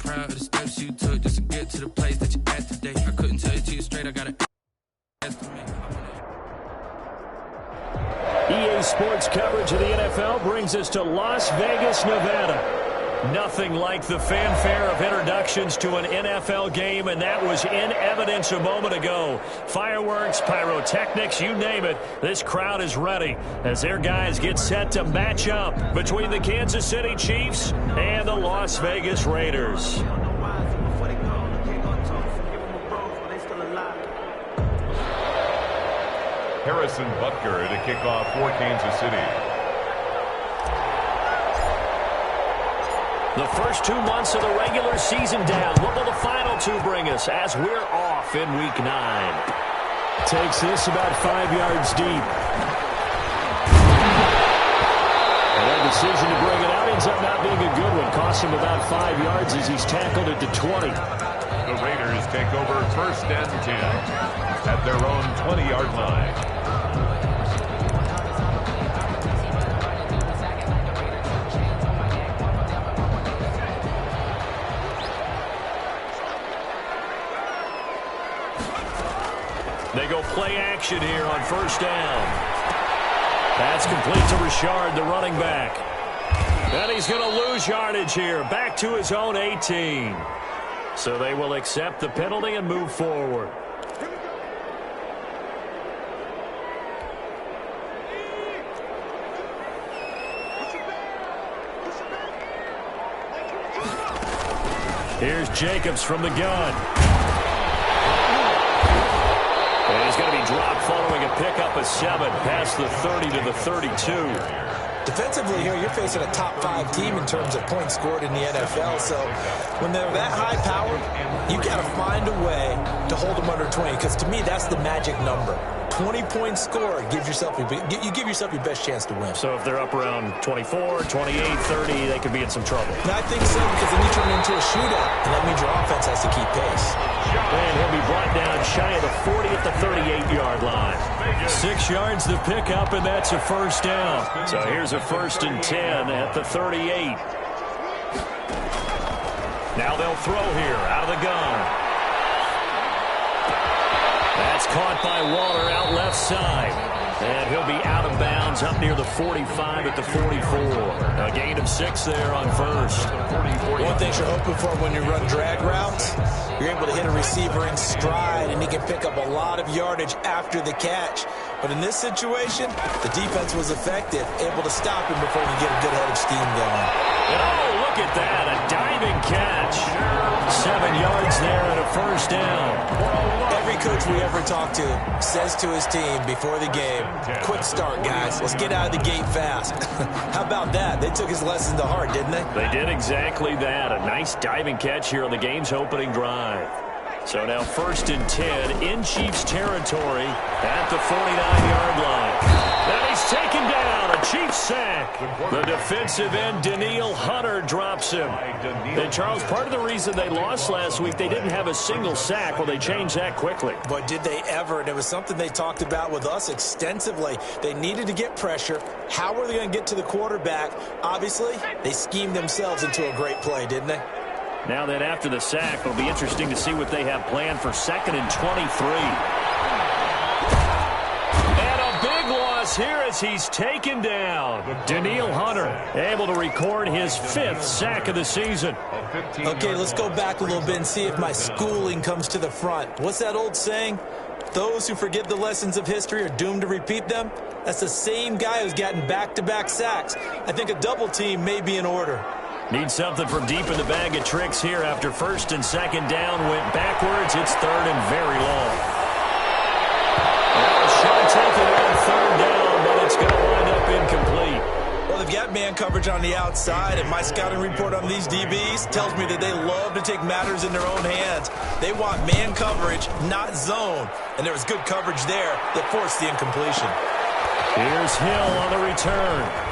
proud of the steps you took just to get to the place that you're at today. I couldn't tell it to you straight, I gotta estimate. EA Sports coverage of the NFL brings us to Las Vegas, Nevada. Nothing like the fanfare of introductions to an NFL game, and that was in evidence a moment ago. Fireworks, pyrotechnics, you name it. This crowd is ready as their guys get set to match up between the Kansas City Chiefs and the Las Vegas Raiders. Harrison Butker to kick off for Kansas City. The first 2 months of the regular season down. What will the final two bring us as we're off in Week 9? Takes this about 5 yards deep. And that decision to bring it out ends up not being a good one. Costs him about 5 yards as he's tackled it to 20. The Raiders take over 1st and 10 at their own 20-yard line. They go play action here on 1st down. That's complete to Richard, the running back. And he's going to lose yardage here. Back to his own 18. So they will accept the penalty and move forward. Here's Jacobs from the gun. And he's going to be dropped following a pickup of 7 past the 30 to the 32. Defensively here, you're facing a top 5 team in terms of points scored in the NFL. So when they're that high powered, you got to find a way to hold them under 20. Because to me, that's the magic number. 20-point score gives yourself you give yourself your best chance to win. So if they're up around 24, 28, 30, they could be in some trouble. And I think so, because then you turn it into a shootout, and that means your offense has to keep pace. And he'll be brought down shy of the 40 at the 38-yard line. 6 yards the pickup, and that's a 1st down. So here's a 1st and 10 at the 38. Now they'll throw here out of the gun. That's caught by Waller out left side. And he'll be out of bounds up near the 45 at the 44. A gain of 6 there on 1st. One thing you're hoping for when you run drag routes, you're able to hit a receiver in stride, and he can pick up a lot of yardage after the catch. But in this situation, the defense was effective, able to stop him before he get a good head of steam going. And oh, look at that, a diving catch. 7 yards there and a 1st down. Every coach we ever talk to says to his team before the game, quick start, guys. Let's get out of the gate fast. How about that? They took his lesson to heart, didn't they? They did exactly that. A nice diving catch here on the game's opening drive. So now 1st and 10 in Chiefs territory at the 49-yard line. And he's taken down, a Chiefs sack. The defensive end, Danielle Hunter, drops him. And Charles, part of the reason they lost last week, they didn't have a single sack. Well, they changed that quickly. But did they ever? And it was something they talked about with us extensively. They needed to get pressure. How were they going to get to the quarterback? Obviously, they schemed themselves into a great play, didn't they? Now that after the sack, it'll be interesting to see what they have planned for 2nd and 23. And a big loss here as he's taken down. Danielle Hunter able to record his 5th sack of the season. Okay, let's go back a little bit and see if my schooling comes to the front. What's that old saying? Those who forget the lessons of history are doomed to repeat them. That's the same guy who's gotten back-to-back sacks. I think a double team may be in order. Need something from deep in the bag of tricks here after 1st and 2nd down went backwards. It's 3rd and very long. Shot taken on 3rd down, but it's going to wind up incomplete. Well, they've got man coverage on the outside, and my scouting report on these DBs tells me that they love to take matters in their own hands. They want man coverage, not zone. And there was good coverage there that forced the incompletion. Here's Hill on the return.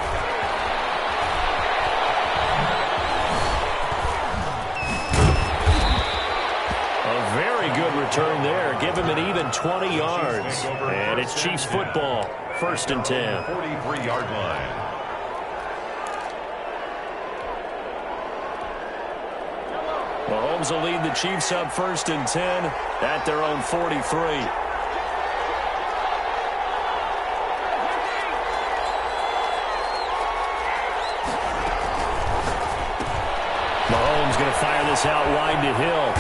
Good return there. Give him an even 20 yards. And it's Chiefs football. 1st and 10. 43-yard line. Mahomes will lead the Chiefs up 1st and 10 at their own 43. Mahomes going to fire this out wide to Hill.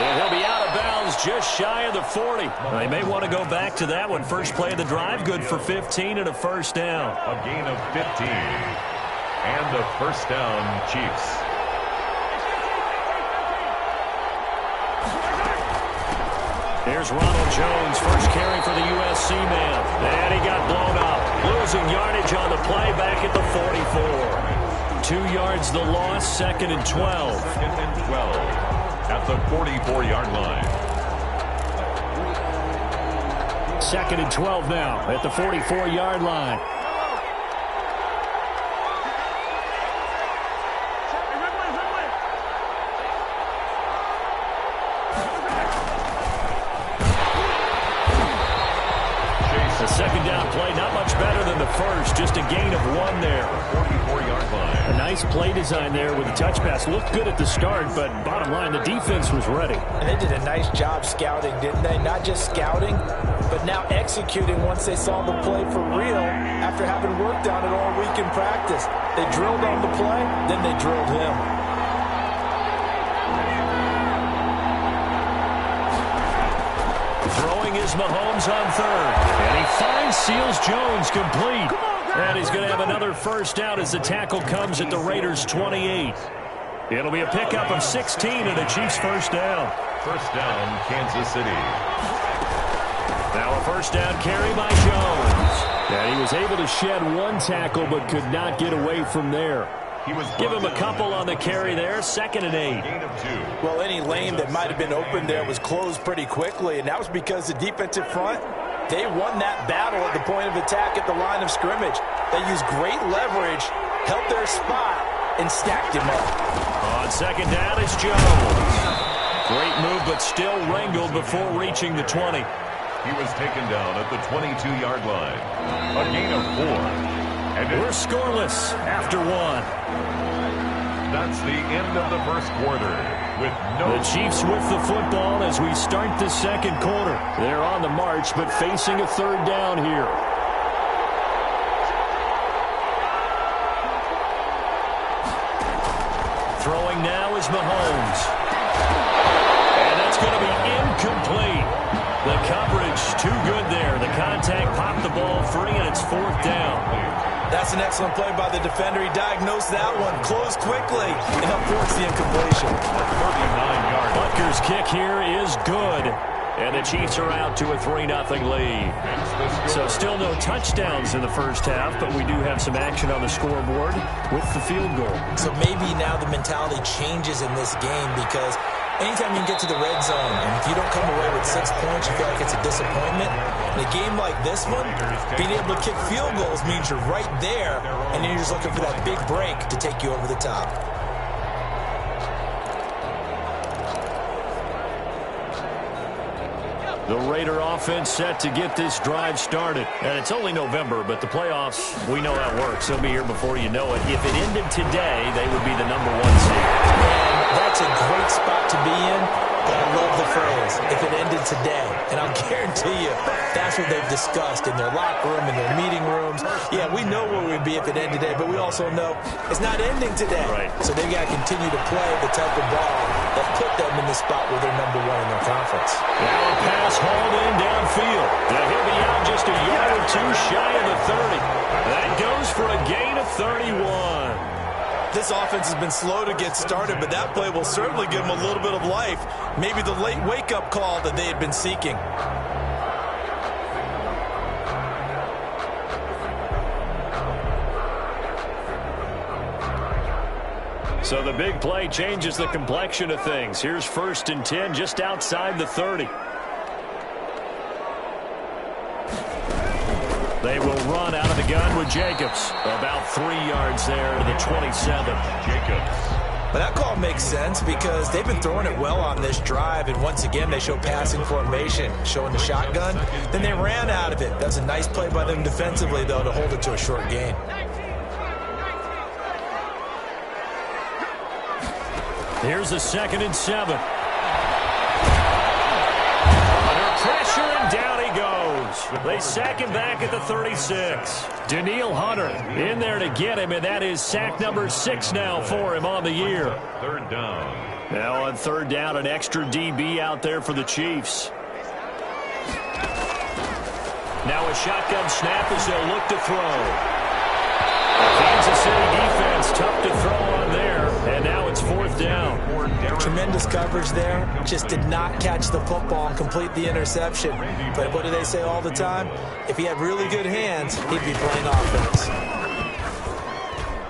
And he'll be out of bounds just shy of the 40. Well, they may want to go back to that one. First play of the drive, good for 15 and a first down. A gain of 15. And a first down, Chiefs. Here's Ronald Jones, first carry for the USC man. And he got blown up. Losing yardage on the play back at the 44. 2 yards the loss, 2nd and 12. 2nd and 12 at the 44-yard line. 2nd and 12 now at the 44-yard line. The second down play, not much better than the first, just a gain of 1 there. 44-yard line. A nice play design there with the touch pass. Looked good at the start, but bottom line, the defense was ready. And they did a nice job scouting, didn't they? Not just scouting, but now executing once they saw the play for real after having worked on it all week in practice. They drilled on the play, then they drilled him. Throwing is Mahomes on 3rd. And he finds Seals Jones complete. And he's going to have another first down as the tackle comes at the Raiders' 28. It'll be a pickup of 16 and a Chiefs first down. First down, Kansas City. Now a first down carry by Jones. And he was able to shed 1 tackle but could not get away from there. Give him a couple on the carry there, 2nd and 8. Gain of 2. Well, any lane that might have been open there was closed pretty quickly, and that was because the defensive front, they won that battle at the point of attack at the line of scrimmage. They used great leverage, held their spot, and stacked him up. On 2nd down, it's Jones. Great move, but still wrangled before reaching the 20. He was taken down at the 22-yard line. A gain of 4. And we're scoreless after 1. That's the end of the first quarter. With no. The Chiefs with the football as we start the second quarter. They're on the march, but facing a 3rd down here. Throwing now is Mahomes. And that's going to be incomplete. The coverage too good there. The contact popped the ball free, and it's 4th down. That's an excellent play by the defender. He diagnosed that one, closed quickly, and upwards the incompletion. 39-yard. Butker's kick here is good. And the Chiefs are out to a 3-0 lead. So still no touchdowns in the first half, but we do have some action on the scoreboard with the field goal. So maybe now the mentality changes in this game because anytime you can get to the red zone, and if you don't come away with 6 points, you feel like it's a disappointment. In a game like this one, being able to kick field goals means you're right there, and then you're just looking for that big break to take you over the top. The Raider offense set to get this drive started. And it's only November, but the playoffs, we know how it works. They'll be here before you know it. If it ended today, they would be the #1 seed. And that's a great spot to be in, but I love the phrase, if it ended today. And I'll guarantee you, that's what they've discussed in their locker room, in their meeting rooms. Yeah, we know where we'd be if it ended today, but we also know it's not ending today. Right. So they've got to continue to play the type of ball that put them in the spot where they're #1 in their conference. Now a pass hauled in downfield. Now he'll be out just a yard or 2 shy of the 30. That goes for a gain of 31. This offense has been slow to get started, but that play will certainly give them a little bit of life. Maybe the late wake-up call that they had been seeking. So the big play changes the complexion of things. Here's 1st and 10 just outside the 30. They will run out of the gun with Jacobs. About 3 yards there to the 27. Jacobs. But that call makes sense because they've been throwing it well on this drive, and once again they show passing formation, showing the shotgun. Then they ran out of it. That's a nice play by them defensively, though, to hold it to a short gain. Here's a 2nd and 7. Under pressure, and down he goes. They sack him back at the 36. Danielle Hunter in there to get him, and that is sack number 6 now for him on the year. 3rd down. Now on 3rd down, an extra DB out there for the Chiefs. Now a shotgun snap as they'll look to throw. Kansas City defense tough to throw on there, and now it's 4th down. Tremendous coverage there. Just did not catch the football and complete the interception. But what do they say all the time? If he had really good hands, he'd be playing offense.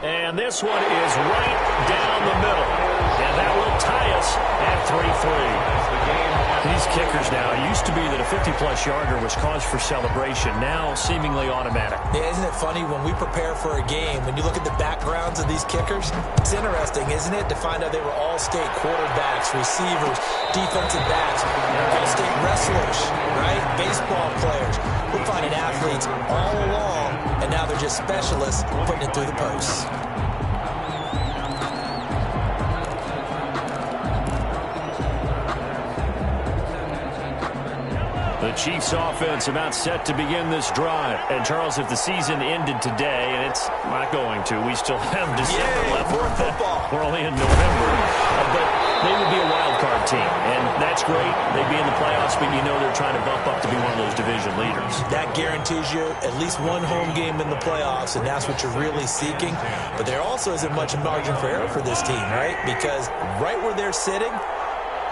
And this one is right down the middle. And that will tie us at 3-3. These kickers now, it used to be that a 50-plus yarder was cause for celebration. Now, seemingly automatic. Yeah, isn't it funny when we prepare for a game, when you look at the backgrounds of these kickers, it's interesting, isn't it, to find out they were all-state quarterbacks, receivers, defensive backs, all-state wrestlers, right? Baseball players. We're finding athletes all along, and now they're just specialists putting it through the posts. The Chiefs offense about set to begin this drive. And, Charles, if the season ended today, and it's not going to, we still have December left. More football. We're only in November. But they would be a wild card team. And that's great. They'd be in the playoffs, but you know they're trying to bump up to be one of those division leaders. That guarantees you at least one home game in the playoffs, and that's what you're really seeking. But there also isn't much margin for error for this team, right? Because right where they're sitting,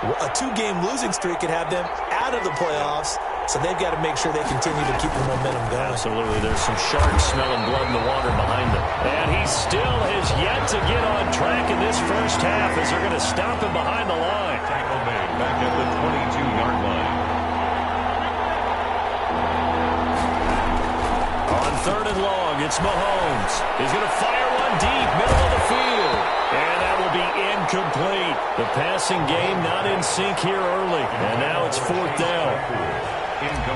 a 2-game losing streak could have them out of the playoffs, so they've got to make sure they continue to keep the momentum going. Absolutely. There's some sharks smelling blood in the water behind them. And he still has yet to get on track in this first half as they're going to stop him behind the line. Tackle made back at the 22-yard line. On 3rd and long, it's Mahomes. He's going to fire one deep, middle of the field. And that will be incomplete. The passing game not in sync here early. And now it's 4th down.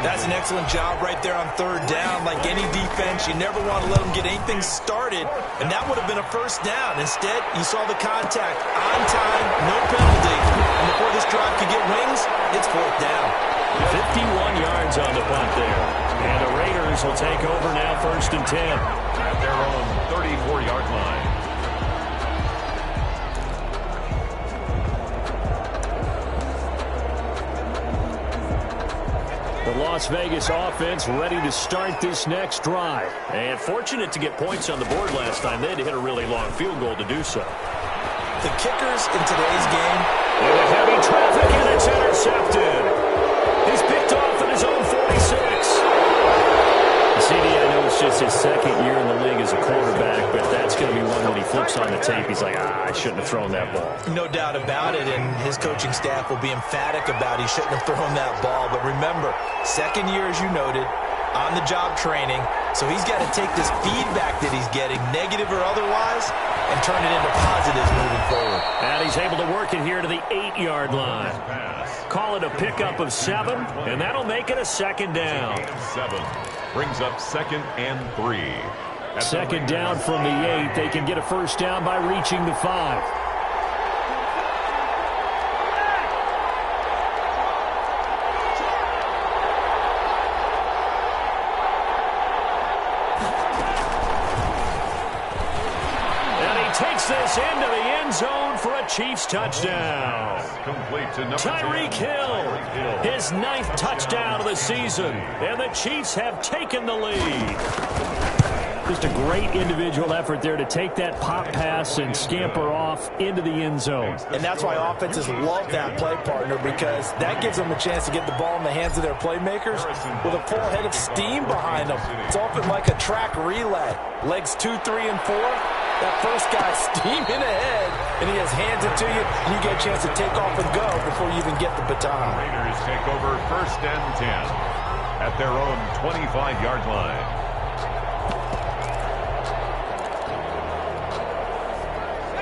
That's an excellent job right there on 3rd down. Like any defense, you never want to let them get anything started. And that would have been a first down. Instead, you saw the contact on time, no penalty. And before this drive could get wings, it's 4th down. 51 yards on the punt there. And the Raiders will take over now 1st and 10. At their own 34-yard line. The Las Vegas offense ready to start this next drive. And fortunate to get points on the board last time. They had to hit a really long field goal to do so. The kickers in today's game. Into heavy traffic, and it's intercepted. He's picked off at his own 46. CD, I know it's just his 2nd year in the league as a quarterback, but that's going to be one when he flips on the tape. He's like, I shouldn't have thrown that ball. No doubt about it, and his coaching staff will be emphatic about he shouldn't have thrown that ball. But remember, 2nd year, as you noted, on-the-job training, so he's got to take this feedback that he's getting, negative or otherwise, and turn it into positives moving forward. And he's able to work it here to the 8-yard line. Call it a pickup of 7, and that'll make it a 2nd down. 7 brings up 2nd and 3. 2nd down from the 8. They can get a first down by reaching the 5. Takes this into the end zone for a Chiefs touchdown. Complete to number Tyreek Hill, his 9th touchdown of the season, and the Chiefs have taken the lead. Just a great individual effort there to take that pop pass and scamper off into the end zone. And that's why offenses love that play partner, because that gives them a chance to get the ball in the hands of their playmakers with a full head of steam behind them. It's often like a track relay. Legs 2, 3, and 4. That first guy steaming ahead, and he has hands it to you, and you get a chance to take off and go before you even get the baton. Raiders take over 1st and 10 at their own 25-yard line.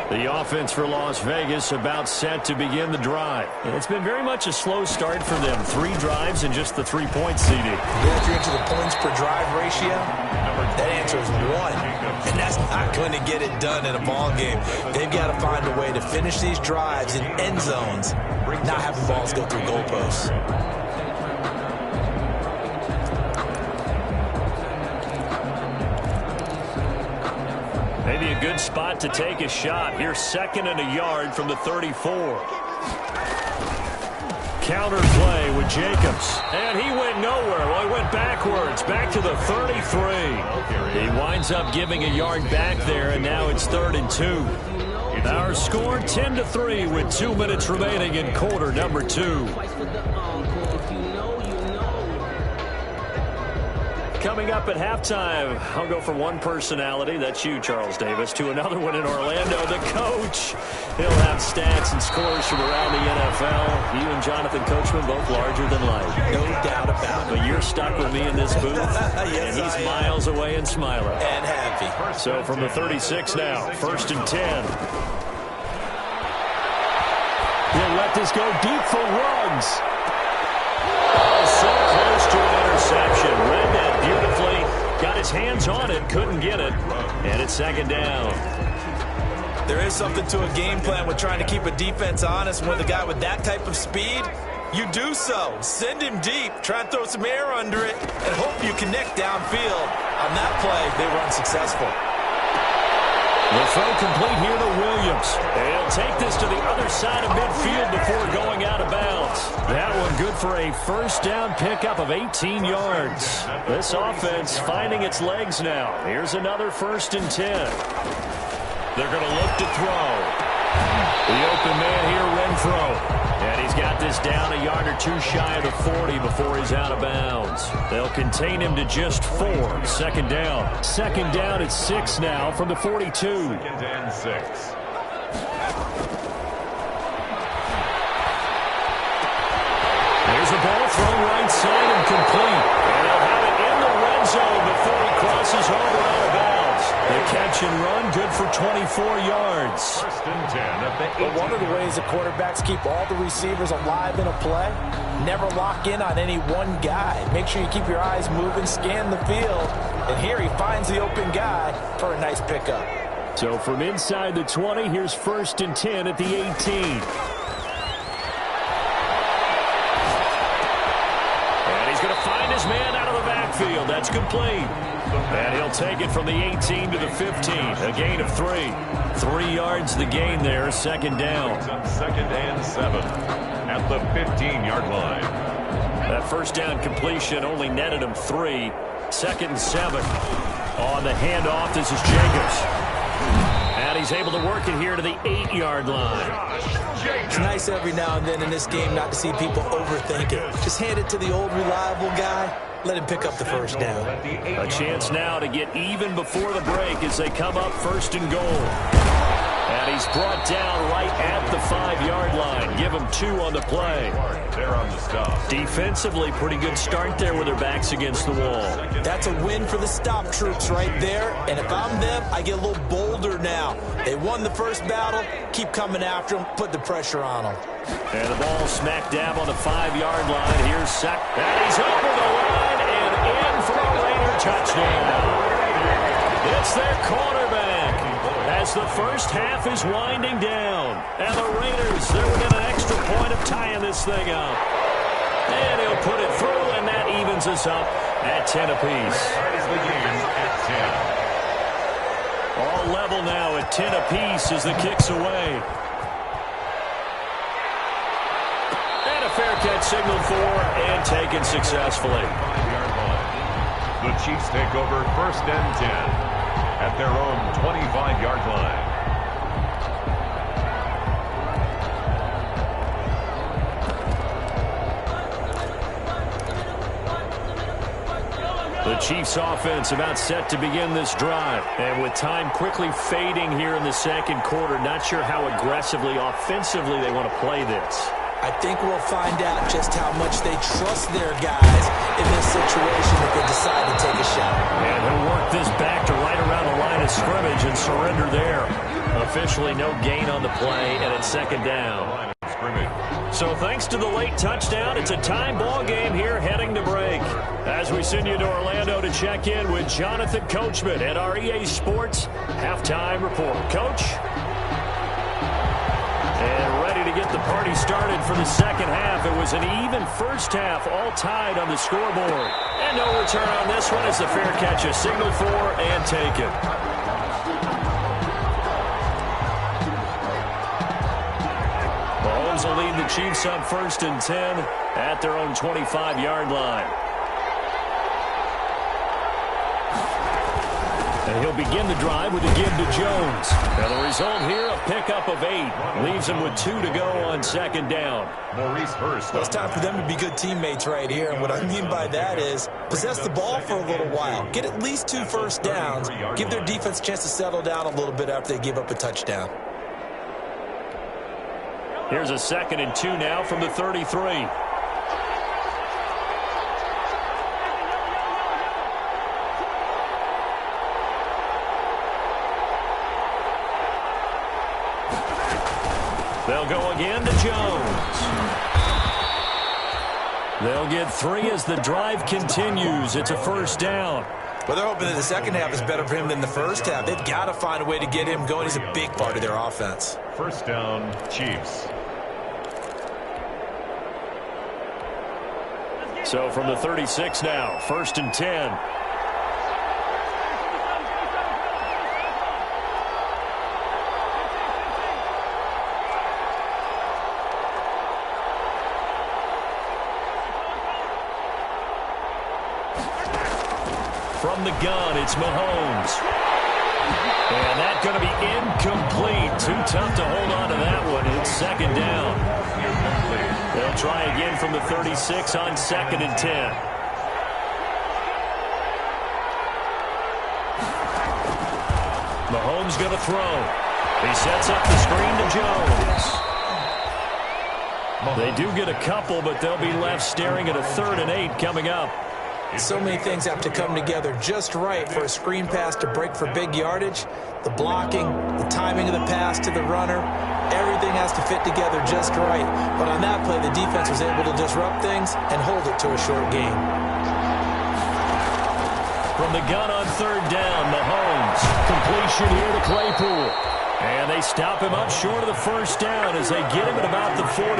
The offense for Las Vegas about set to begin the drive. And it's been very much a slow start for them. 3 drives and just the 3-point CD. Yeah, if you're into the points per drive ratio, that answer is 1. And that's not going to get it done in a ball game. They've got to find a way to finish these drives in end zones, not having balls go through goalposts. Maybe a good spot to take a shot. Here's 2nd and a yard from the 34. Counter play with Jacobs. And he went nowhere. Well, he went backwards, back to the 33. He winds up giving a yard back there, and now it's 3rd and 2. Our score 10-3 with 2 minutes remaining in quarter number 2. Coming up at halftime, I'll go from one personality, that's you, Charles Davis, to another one in Orlando, the coach. He'll have stats and scores from around the NFL. You and Jonathan Coachman both larger than life. No doubt about it. But you're stuck with me in this booth, yes, and he's miles away and smiling. And happy. So from the 36 now, 1st and 10. He'll let this go deep for Ruggs. Oh, so close to an interception. Read that beautifully. Got his hands on it. Couldn't get it. And it's 2nd down. There is something to a game plan with trying to keep a defense honest. With a guy with that type of speed, you do so. Send him deep. Try and throw some air under it and hope you connect downfield. On that play, they were unsuccessful. The throw complete here to Williams. And he'll take this to the other side of midfield before going out of bounds. That one good for a 1st down pickup of 18 yards. This offense finding its legs now. Here's another 1st and 10. They're going to look to throw. The open man here, Renfro. And he's got this down a yard or 2 shy of the 40 before he's out of bounds. They'll contain him to just 4. 2nd down. 2nd down at 6 now from the 42. 2nd and 6. There's a ball thrown right side and complete. And they'll have it in the red zone before he crosses over out of bounds. The catch and run, good for 24 yards. 1st and 10 at the 18. But one of the ways the quarterbacks keep all the receivers alive in a play, never lock in on any one guy. Make sure you keep your eyes moving, scan the field. And here he finds the open guy for a nice pickup. So from inside the 20, here's 1st and 10 at the 18. Find his man out of the backfield. That's complete. And he'll take it from the 18 to the 15. A gain of 3. 3 yards the gain there. 2nd down. 2nd and 7 at the 15-yard line. That 1st down completion only netted him 3. 2nd and 7. On the handoff, this is Jacobs. And he's able to work it here to the 8-yard line. It's nice every now and then in this game not to see people overthink it. Just hand it to the old reliable guy. Let him pick up the 1st down. A chance now to get even before the break as they come up 1st and goal. And he's brought down right at the 5-yard line. Give him 2 on the play. They're on the stop. Defensively, pretty good start there with their backs against the wall. That's a win for the stop troops right there. And if I'm them, I get a little bolder now. They won the first battle. Keep coming after them. Put the pressure on them. And the ball smack dab on the 5-yard line. Here's Sack. And he's over the line and in for a Raider touchdown. It's their quarterback. As the first half is winding down. And the Raiders, they're within an extra point of tying this thing up. And he'll put it through, and that evens us up at 10 apiece. Ties the game at 10. All level now at 10 apiece as the kick's away. And a fair catch signaled for and taken successfully. 5-yard line. The Chiefs take over 1st and 10 at their own 25-yard line. The Chiefs offense about set to begin this drive. And with time quickly fading here in the 2nd quarter, not sure how aggressively, offensively they want to play this. I think we'll find out just how much they trust their guys in this situation if they decide to take a shot. And he'll work this back to right around the line of scrimmage and surrender there. Officially no gain on the play, and it's second down. So thanks to the late touchdown, it's a tie ball game here heading to break. As we send you to Orlando to check in with Jonathan Coachman at our EA Sports Halftime Report. Coach? And ready to get the party started for the second half. It was an even first half, all tied on the scoreboard. And no return on this one as the fair catch is signaled for and taken. Mahomes will lead the Chiefs up 1st and 10 at their own 25-yard line. And he'll begin the drive with a give to Jones. Now the result here, a pickup of 8. Leaves him with 2 to go on second down. Maurice Hurst. Well, it's time for them to be good teammates right here. And what I mean by that is possess the ball for a little while. Get at least 2 first downs. Give their defense a chance to settle down a little bit after they give up a touchdown. Here's a 2nd and 2 now from the 33. They'll go again to Jones. They'll get 3 as the drive continues. It's a first down. Well, they're hoping that the second half is better for him than the first half. They've got to find a way to get him going. He's a big part of their offense. First down, Chiefs. So from the 36 now, 1st and 10. From the gun, it's Mahomes. And that's going to be incomplete. Too tough to hold on to that one. It's second down. They'll try again from the 36 on 2nd and 10. Mahomes going to throw. He sets up the screen to Jones. They do get a couple, but they'll be left staring at a 3rd and 8 coming up. So many things have to come together just right for a screen pass to break for big yardage. The blocking, the timing of the pass to the runner, everything has to fit together just right. But on that play, the defense was able to disrupt things and hold it to a short game. From the gun on 3rd down, Mahomes. Completion here to Claypool. And they stop him up short of the first down as they get him at about the 43.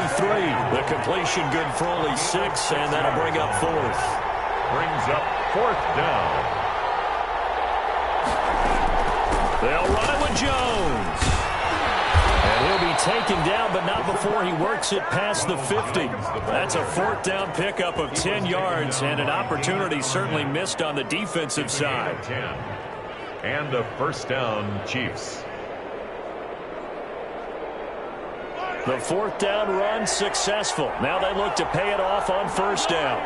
The completion good for only 6, and that'll bring up 4th. Brings up 4th down. They'll run it with Jones. And he'll be taken down, but not before he works it past the 50. That's a 4th down pickup of 10 yards, and an opportunity certainly missed on the defensive side. 10. And a first down, Chiefs. The 4th down run successful. Now they look to pay it off on 1st down.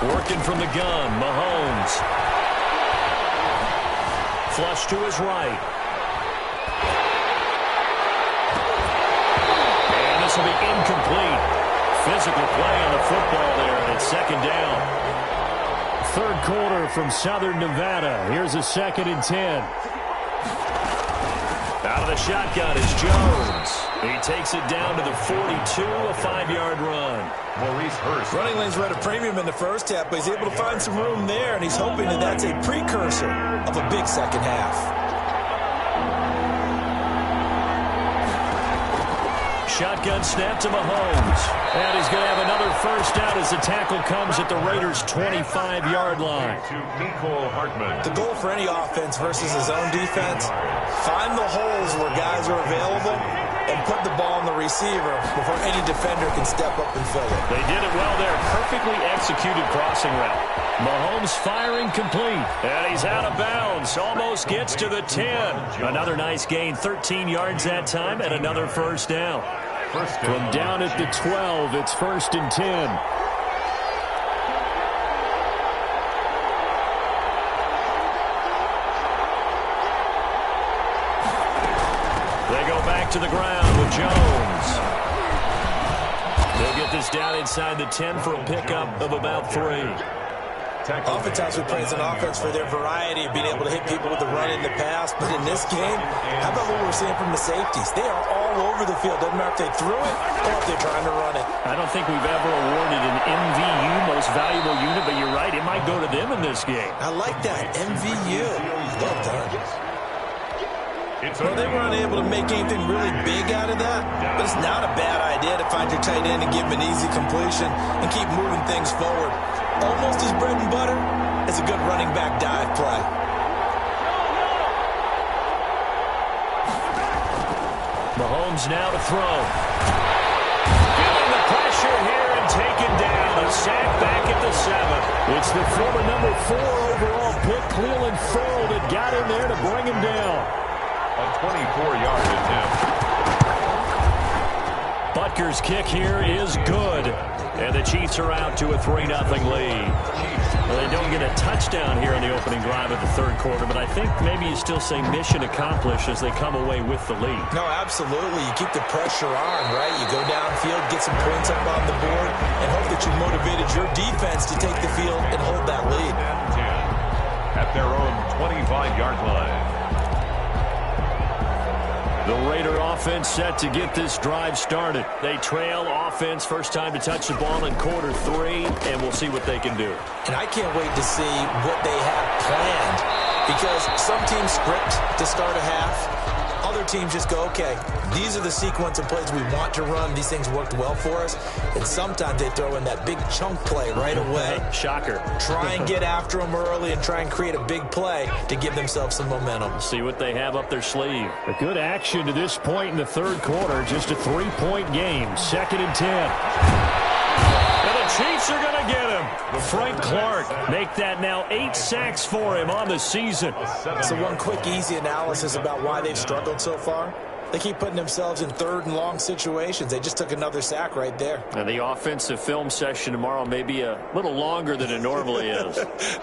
Working from the gun, Mahomes. Flush to his right. And this will be incomplete. Physical play on the football there, and it's second down. 3rd quarter from Southern Nevada. Here's a 2nd and 10. Out of the shotgun is Jones. He takes it down to the 42, a 5-yard run. Maurice Hurst. Running lanes were at a premium in the first half, but he's able to find some room there, and he's hoping that that's a precursor of a big second half. Shotgun snap to Mahomes. And he's going to have another first down as the tackle comes at the Raiders' 25-yard line. To Nicole Hartman. The goal for any offense versus his own defense, find the holes where guys are available and put the ball on the receiver before any defender can step up and fill it. They did it well there. Perfectly executed crossing route. Mahomes firing complete. And he's out of bounds. Almost gets to the 10. Another nice gain. 13 yards that time and another first down. From down at the 12, it's 1st and 10. They go back to the ground with Jones. They'll get this down inside the 10 for a pickup of about 3. Oftentimes we praise an offense for their variety of being able to hit people with the run in the pass. But in this game, how about what we're seeing from the safeties? They are all over the field. Doesn't matter if they threw it or if they're trying to run it. I don't think we've ever awarded an MVU, most valuable unit, but you're right. It might go to them in this game. I like that. MVU. Well done. Well, they were unable to make anything really big out of that, but it's not a bad idea to find your tight end and give him an easy completion and keep moving things forward. Almost as bread and butter as a good running back dive play. Mahomes now to throw. Feeling the pressure here and taken down. A sack back at the 7. It's the former number 4 overall pick, Cleveland Ferrell, that got in there to bring him down. A 24-yard attempt. Butker's kick here is good. And the Chiefs are out to a 3-0 lead. Well, they don't get a touchdown here in the opening drive of the third quarter, but I think maybe you still say mission accomplished as they come away with the lead. No, absolutely. You keep the pressure on, right? You go downfield, get some points up on the board, and hope that you motivated your defense to take the field and hold that lead. At their own 25-yard line. The Raider offense set to get this drive started. They trail offense, first time to touch the ball in quarter 3, and we'll see what they can do. And I can't wait to see what they have planned, because some teams script to start a half. Other teams just go, okay, these are the sequence of plays we want to run. These things worked well for us. And sometimes they throw in that big chunk play right away. Shocker. Try and get after them early and try and create a big play to give themselves some momentum. See what they have up their sleeve. A good action to this point in the third quarter. Just a 3-point game. 2nd and 10. Chiefs are going to get him. Frank Clark make that now 8 sacks for him on the season. So one quick, easy analysis about why they've struggled so far. They keep putting themselves in 3rd and long situations. They just took another sack right there. And the offensive film session tomorrow may be a little longer than it normally is.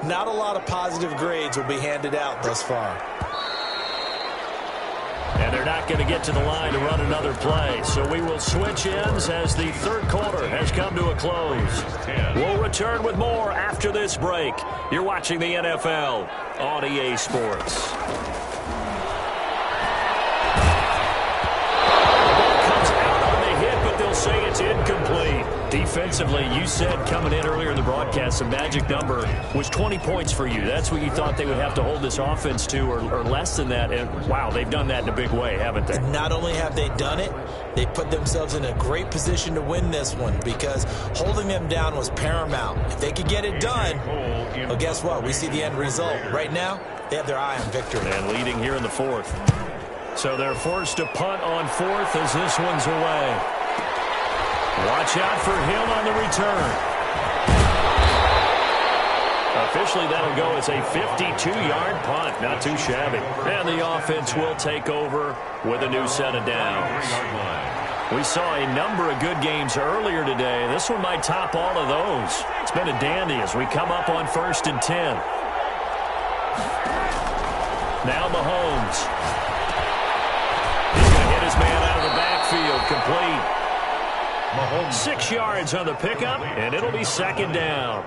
Not a lot of positive grades will be handed out thus far. And they're not going to get to the line to run another play. So we will switch ends as the third quarter has come to a close. We'll return with more after this break. You're watching the NFL on EA Sports. Say it's incomplete. Defensively, you said coming in earlier in the broadcast, the magic number was 20 points for you. That's what you thought they would have to hold this offense to, or less than that. And, wow, they've done that in a big way, haven't they? Not only have they done it, they put themselves in a great position to win this one, because holding them down was paramount. If they could get it done, well, guess what? We see the end result. Right now, they have their eye on victory. And leading here in the 4th. So they're forced to punt on 4th as this one's away. Watch out for Hill on the return. Officially, that'll go as a 52-yard punt. Not too shabby. And the offense will take over with a new set of downs. We saw a number of good games earlier today. This one might top all of those. It's been a dandy as we come up on 1st and 10. Now Mahomes. He's going to hit his man out of the backfield. Complete. 6 yards on the pickup, and it'll be 2nd down.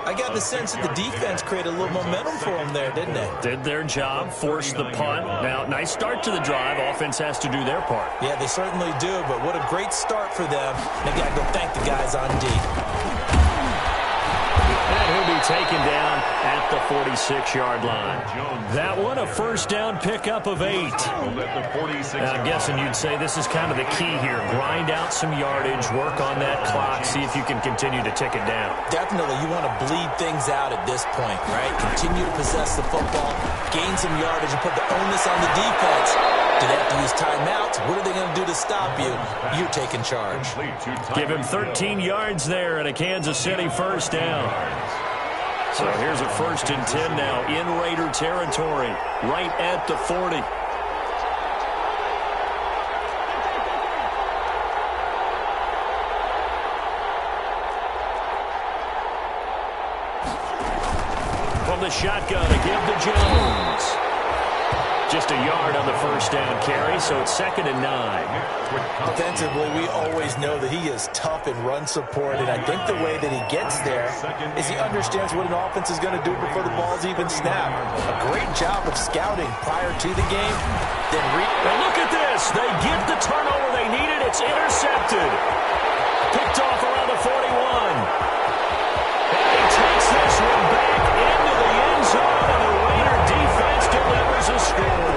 I got the sense that the defense created a little momentum for them there, didn't they? Did their job, forced the punt. Now, nice start to the drive. Offense has to do their part. Yeah, they certainly do, but what a great start for them. They got to go thank the guys on D. And he'll be taken down at the 46-yard line. That one, a 1st down pickup of 8. I'm guessing you'd say this is kind of the key here. Grind out some yardage, work on that clock, see if you can continue to tick it down. Definitely, you want to bleed things out at this point, right? Continue to possess the football, gain some yardage, and put the onus on the defense. Do they have to use timeouts? What are they going to do to stop you? You're taking charge. Give him 13 yards there and a Kansas City 1st down. So here's a 1st and 10 now in Raider territory, right at the 40. From the shotgun, a give to Jones. just a yard on the first down carry, so it's 2nd and 9. Defensively, we always know that he is tough in run support, and I think the way that he gets there is he understands what an offense is going to do before the ball's even snapped. A great job of scouting prior to the game. And look at this. They get the turnover they needed. It's intercepted. Picked off around the 41. And he takes this one back into the end zone, and the Raider defense delivers a score.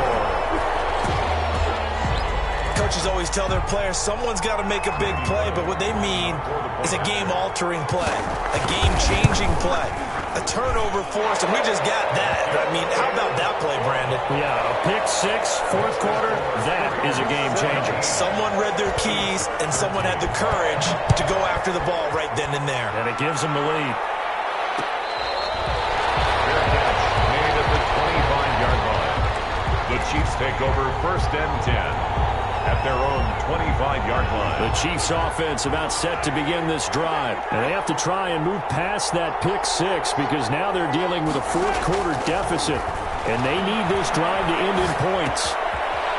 Coaches always tell their players someone's got to make a big play, but what they mean is a game-altering play, a game-changing play, a turnover force, and we just got that. I mean, how about that play, Brandon? Yeah, a pick six, fourth quarter, that is a game-changer. Someone read their keys, and someone had the courage to go after the ball right then and there. And it gives them the lead. Made at the 25-yard line. The Chiefs take over 1st and 10. At their own 25-yard line. The Chiefs offense about set to begin this drive. And they have to try and move past that pick six because now they're dealing with a fourth quarter deficit. And they need this drive to end in points.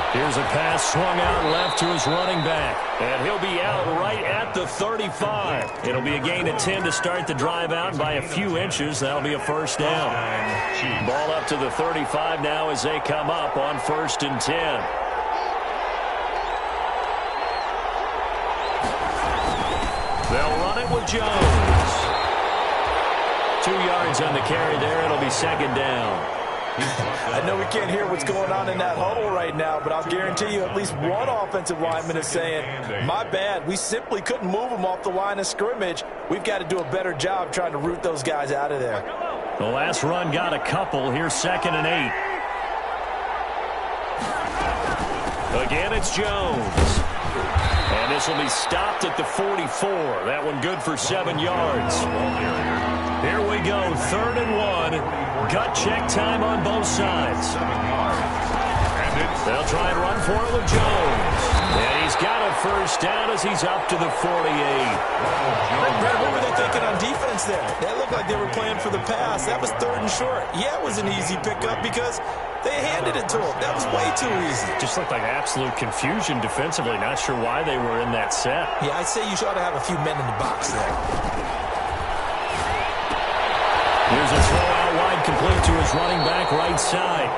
Here's a pass swung out left to his running back. And he'll be out right at the 35. It'll be a gain of 10 to start the drive out by a few inches. That'll be a first down. Ball up to the 35 now as they come up on 1st and 10. They'll run it with Jones. 2 yards on the carry there. It'll be 2nd down. I know we can't hear what's going on in that huddle right now, but I'll guarantee you at least one offensive lineman is saying, my bad, we simply couldn't move them off the line of scrimmage. We've got to do a better job trying to root those guys out of there. The last run got a couple. Here's 2nd and 8. Again, it's Jones. And this will be stopped at the 44. That one good for 7 yards. Here we go, 3rd and 1. Gut check time on both sides. They'll try and run for it with Jones. And he's got a first down as he's up to the 48. What were they thinking on defense there? That looked like they were playing for the pass. That was 3rd and short. Yeah, it was an easy pickup because they handed it to him. That was way too easy. Just looked like absolute confusion defensively. Not sure why they were in that set. Yeah, I'd say you ought to have a few men in the box there. Here's a throw out wide, complete to his running back right side.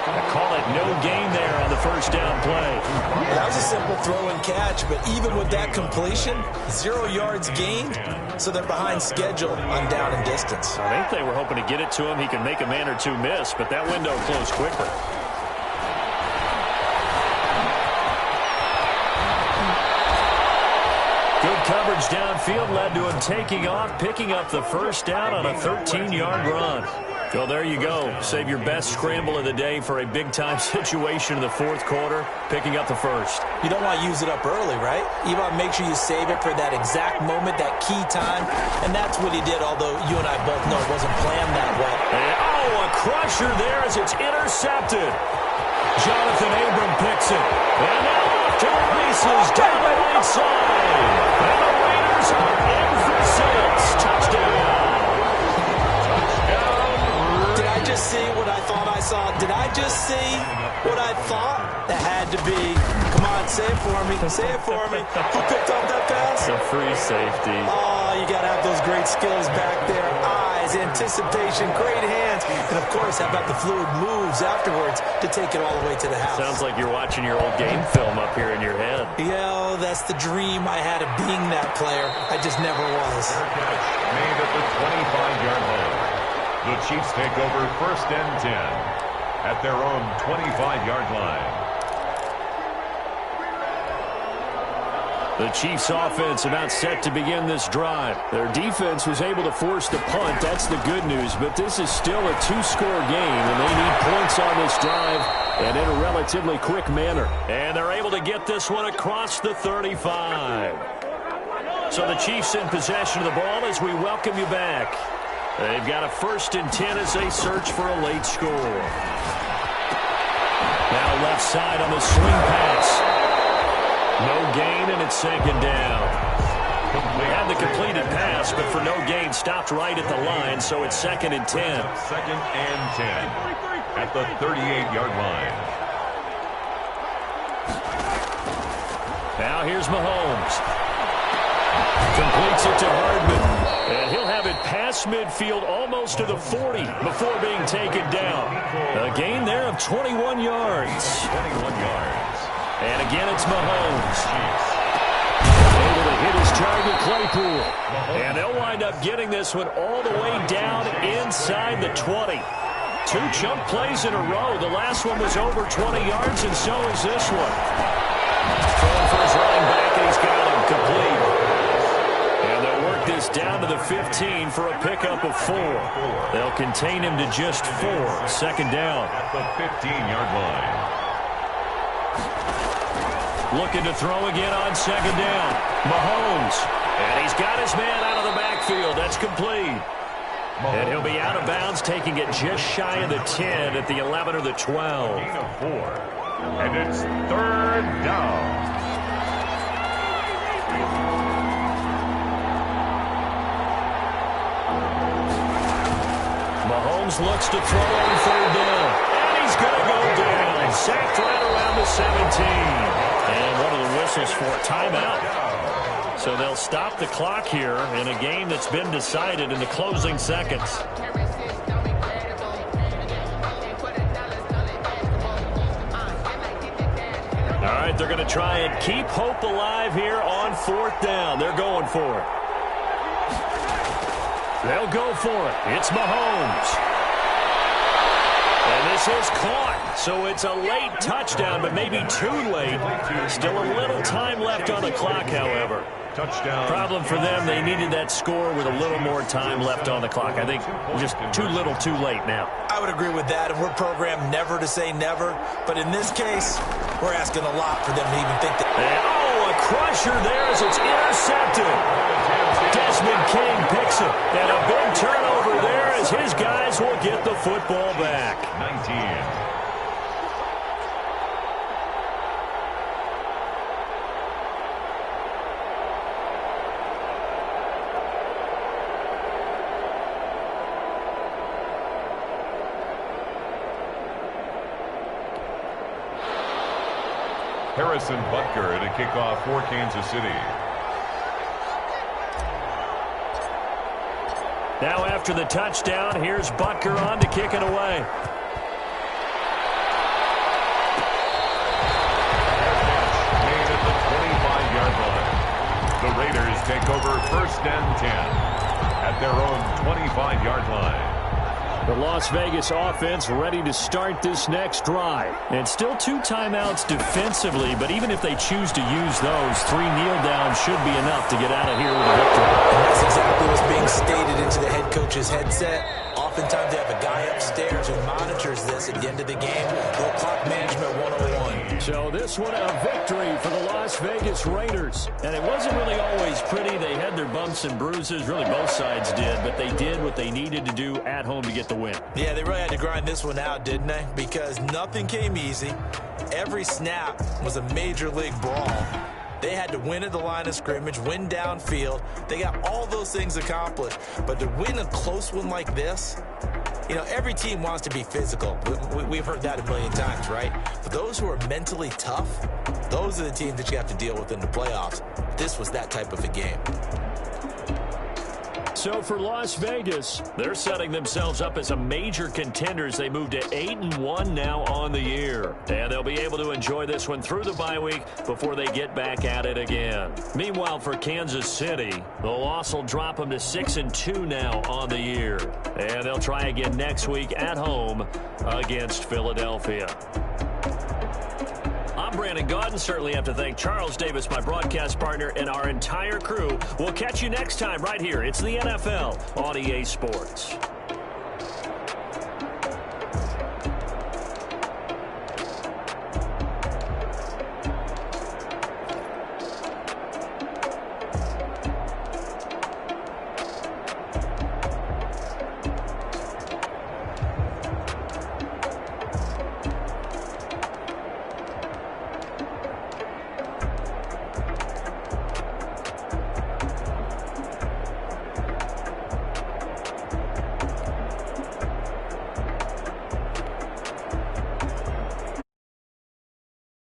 I call it no gain there on the first down play. That was a simple throw and catch, but even with that completion, 0 yards gained, so they're behind schedule on down and distance. I think they were hoping to get it to him. He could make a man or two miss, but that window closed quickly. Good coverage downfield led to him taking off, picking up the first down on a 13-yard run. So there you go. Save your best scramble of the day for a big-time situation in the fourth quarter, picking up the first. You don't want to use it up early, right? You want to make sure you save it for that exact moment, that key time, and that's what he did, although you and I both know it wasn't planned that way. And, a crusher there as it's intercepted. Jonathan Abram picks it. And now off to the races down the right side. And the Raiders are in for 6. Touchdown. Did I just see what I thought I saw? Did I just see what I thought? That had to be. Come on, say it for me. Say it for me. Who picked up that pass? The free safety. Oh, you got to have those great skills back there. Eyes, anticipation, great hands. And, of course, how about the fluid moves afterwards to take it all the way to the house? Sounds like you're watching your old game film up here in your head. Yeah, that's the dream I had of being that player. I just never was. Made at the 25-yard line. The Chiefs take over 1st and 10 at their own 25-yard line. The Chiefs offense about set to begin this drive. Their defense was able to force the punt. That's the good news. But this is still a 2-score game, and they need points on this drive and in a relatively quick manner. And they're able to get this one across the 35. So the Chiefs in possession of the ball as we welcome you back. They've got a 1st and 10 as they search for a late score. Now left side on the swing pass. No gain, and it's 2nd down. We had the completed pass, but for no gain, stopped right at the line, so it's 2nd and 10. 2nd and 10 at the 38-yard line. Now here's Mahomes. Completes it to Hardman. And he'll have it past midfield almost to the 40 before being taken down. A gain there of 21 yards. 21 yards. And again, it's Mahomes. Able to hit his target, Claypool. And they'll wind up getting this one all the way down inside the 20. 2 chunk plays in a row. The last one was over 20 yards, and so is this one. Throwing for his running back, and he's got him complete. And they'll work this down to the 15 for a pickup of 4. They'll contain him to just 4. Second down. At the 15-yard line. Looking to throw again on second down. Mahomes. And he's got his man out of the backfield. That's complete. And he'll be out of bounds, taking it just shy of the 10 at the 11 or the 12. Gain of 4. And it's third down. Mahomes looks to throw on third down. And he's going to go down. Sacked right around the 17. And one of the whistles for a timeout. So they'll stop the clock here in a game that's been decided in the closing seconds. All right, they're going to try and keep hope alive here on fourth down. They're going for it. They'll go for it. It's Mahomes. And this is caught. So it's a late touchdown, but maybe too late. Still a little time left on the clock, however. Touchdown. Problem for them, they needed that score with a little more time left on the clock. I think just too little too late now. I would agree with that, and we're programmed never to say never. But in this case, we're asking a lot for them to even think that. And, a crusher there as it's intercepted. Desmond King picks it. And a big turnover there as his guys will get the football back. 19. Harrison Butker to kick off for Kansas City. Now after the touchdown, here's Butker on to kick it away. Made at the 25-yard line. The Raiders take over first and 10 at their own 25-yard line. The Las Vegas offense ready to start this next drive. And still 2 timeouts defensively, but even if they choose to use those, 3 kneel downs should be enough to get out of here with a victory. And that's exactly what's being stated into the head coach's headset. Oftentimes they have a guy upstairs who monitors this at the end of the game. Little clock management 101. So this one a victory for the Las Vegas Raiders. And it wasn't really always pretty. They had their bumps and bruises. Really both sides did. But they did what they needed to do at home to get the win. Yeah, they really had to grind this one out, didn't they? Because nothing came easy. Every snap was a major league brawl. They had to win at the line of scrimmage, win downfield. They got all those things accomplished. But to win a close one like this, you know, every team wants to be physical. We've heard that a million times, right? But those who are mentally tough, those are the teams that you have to deal with in the playoffs. This was that type of a game. So for Las Vegas, they're setting themselves up as a major contender as they move to 8-1 now on the year. And they'll be able to enjoy this one through the bye week before they get back at it again. Meanwhile, for Kansas City, the loss will drop them to 6-2 now on the year. And they'll try again next week at home against Philadelphia. I'm Brandon Gaudin. Certainly have to thank Charles Davis, my broadcast partner, and our entire crew. We'll catch you next time right here. It's the NFL on EA Sports.